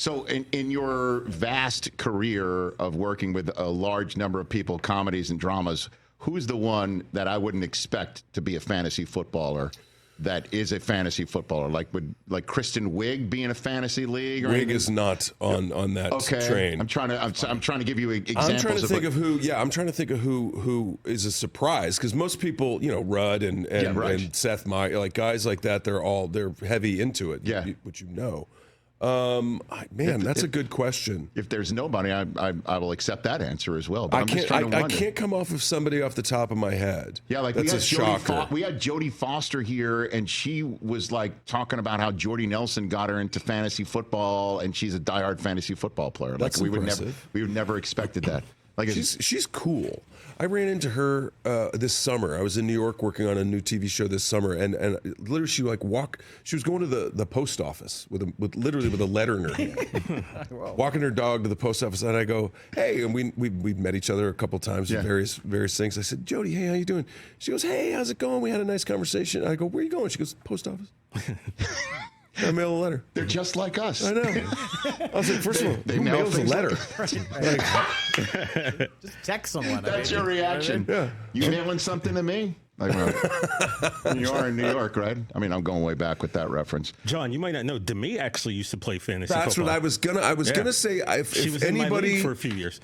So in your vast career of working with a large number of people, comedies and dramas, who's the one that I wouldn't expect to be a fantasy footballer that is a fantasy footballer? Like Kristen Wiig be in a fantasy league? Or Wiig anything? is not on that train. I'm trying to give you examples. I'm trying to think of who. Yeah, I'm trying to think of who is a surprise, because most people, Rudd and Seth Meyers, like guys like that, they're heavy into it. Yeah, which that's a good question. If there's nobody, I will accept that answer as well. But I can't come off of somebody off the top of my head. Yeah, like that's a shocker. We had Jodie Foster here, and she was like talking about how Jordy Nelson got her into fantasy football, and she's a diehard fantasy football player. That's we impressive. would never expected that. Like she's cool. I ran into her this summer. I was in New York working on a new TV show this summer, and literally she was going to the post office with a letter in her hand, walking her dog to the post office, and I go, hey, and we met each other a couple times with various things. I said, Jody, hey, how you doing? She goes, hey, how's it going? We had a nice conversation. I go, where are you going? She goes, post office. I mail a letter. They're just like us. I know. I was like, first of all, who mails a letter? Just text someone. That's your reaction. Yeah. You mailing something to me? Like, well, you are in New York, right? I mean, I'm going way back with that reference. John, you might not know, Demi actually used to play fantasy That's football. what I was gonna say. She was anybody in my league for a few years.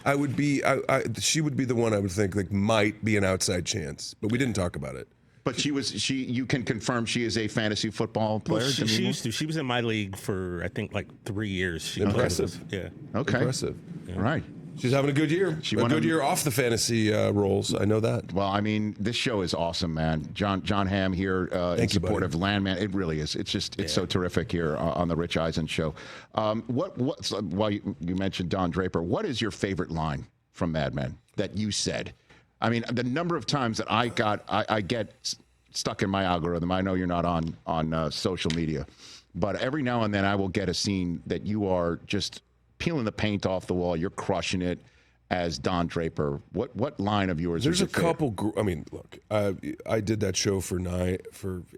She would be the one I would think like might be an outside chance, but we didn't talk about it. But you can confirm she is a fantasy football player? Well, she used to. She was in my league for, I think, like 3 years. Impressive. Yeah. Okay. Impressive. Yeah. Right. She's having a good year. A good year off the fantasy roles. I know that. Well, I mean, this show is awesome, man. Jon Hamm here in support of Landman. It really is. It's so terrific here on the Rich Eisen Show. While you mentioned Don Draper, what is your favorite line from Mad Men that you said? I mean, the number of times that I get stuck in my algorithm. I know you're not on social media, but every now and then I will get a scene that you are just peeling the paint off the wall. You're crushing it as Don Draper. What line of yours? There's a couple. I mean, look, I did that show for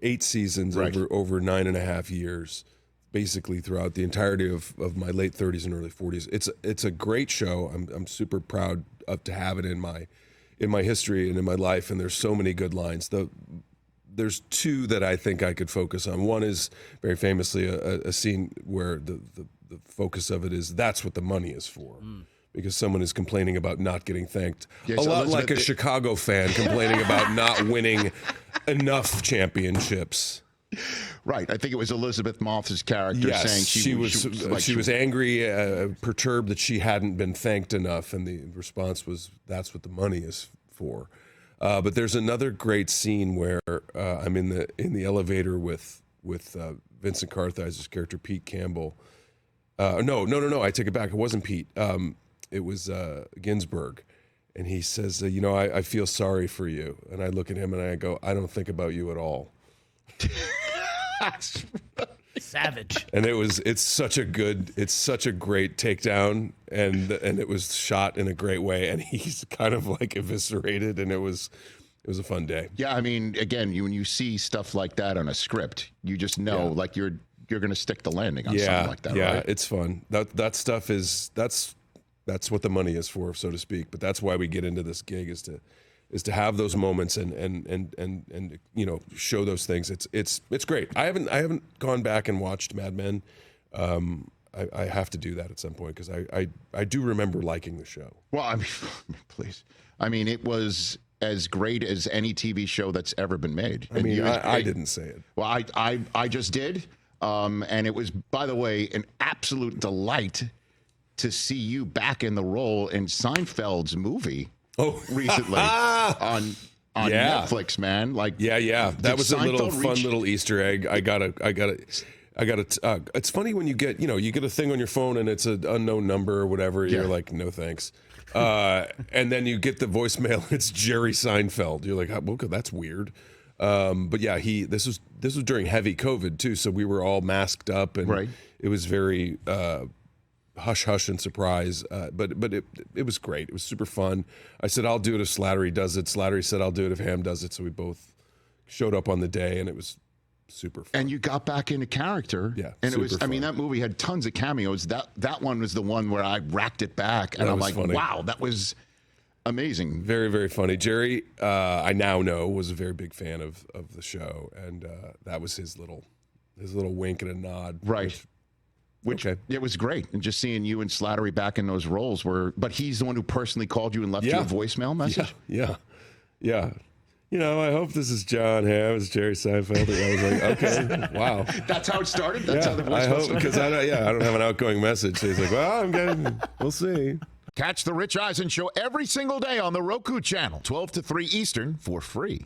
8 seasons over 9.5 years, basically throughout the entirety of my late 30s and early 40s. It's a great show. I'm super proud to have it in my history and in my life, and there's so many good lines. There's 2 that I think I could focus on. One is very famously a scene where the focus of it is that's what the money is for. Because someone is complaining about not getting thanked. Yeah, a lot like a Chicago fan complaining about not winning enough championships. Right. I think it was Elizabeth Moss's character saying she was angry, perturbed that she hadn't been thanked enough, and the response was, "That's what the money is for." But there's another great scene where I'm in the elevator with Vincent Kartheiser's character Pete Campbell. No, I take it back. It wasn't Pete. It was Ginsberg. And he says, I feel sorry for you. And I look at him and I go, I don't think about you at all. Savage. And it's such a great takedown, and it was shot in a great way, and he's kind of like eviscerated, and it was a fun day. Yeah, I mean, again, when you see stuff like that on a script, you just know like you're going to stick the landing on something like that, yeah, right? It's fun. That stuff that's what the money is for, so to speak. But that's why we get into this gig is to have those moments and show those things. It's great. I haven't gone back and watched Mad Men. I have to do that at some point because I do remember liking the show. Well, I mean, please. I mean, it was as great as any TV show that's ever been made. I mean, I didn't say it. Well, I just did. And it was, by the way, an absolute delight to see you back in the role in Seinfeld's movie recently on Netflix, man. Like, yeah. That was a fun little Easter egg. I got it. It's funny when you get a thing on your phone and it's an unknown number or whatever. You're like, no thanks. And then you get the voicemail. It's Jerry Seinfeld. You're like, well, that's weird. But yeah, this was during heavy COVID too, so we were all masked up, and it was very hush hush and surprise. But it was great. It was super fun. I said I'll do it if Slattery does it. Slattery said I'll do it if Hamm does it. So we both showed up on the day, and it was super fun. And you got back into character. Yeah, and it was. super I mean, fun. that movie had tons of cameos. That one was the one where I racked it back, and That I'm was like, funny. wow, that was amazing. Very, very funny. Jerry, I now know, was a very big fan of the show, and that was his little wink and a nod. Right. Which Okay. it was great, and just seeing you and Slattery back in those roles but he's the one who personally called you and left you a voicemail message. Yeah. I hope this is Jon Hamm. It's Jerry Seinfeld. And I was like, okay, wow. That's how it started. That's how the voicemail I hope, started. because I don't have an outgoing message. So he's like, well, I'm good. We'll see. Catch the Rich Eisen Show every single day on the Roku Channel, 12 to 3 Eastern, for free.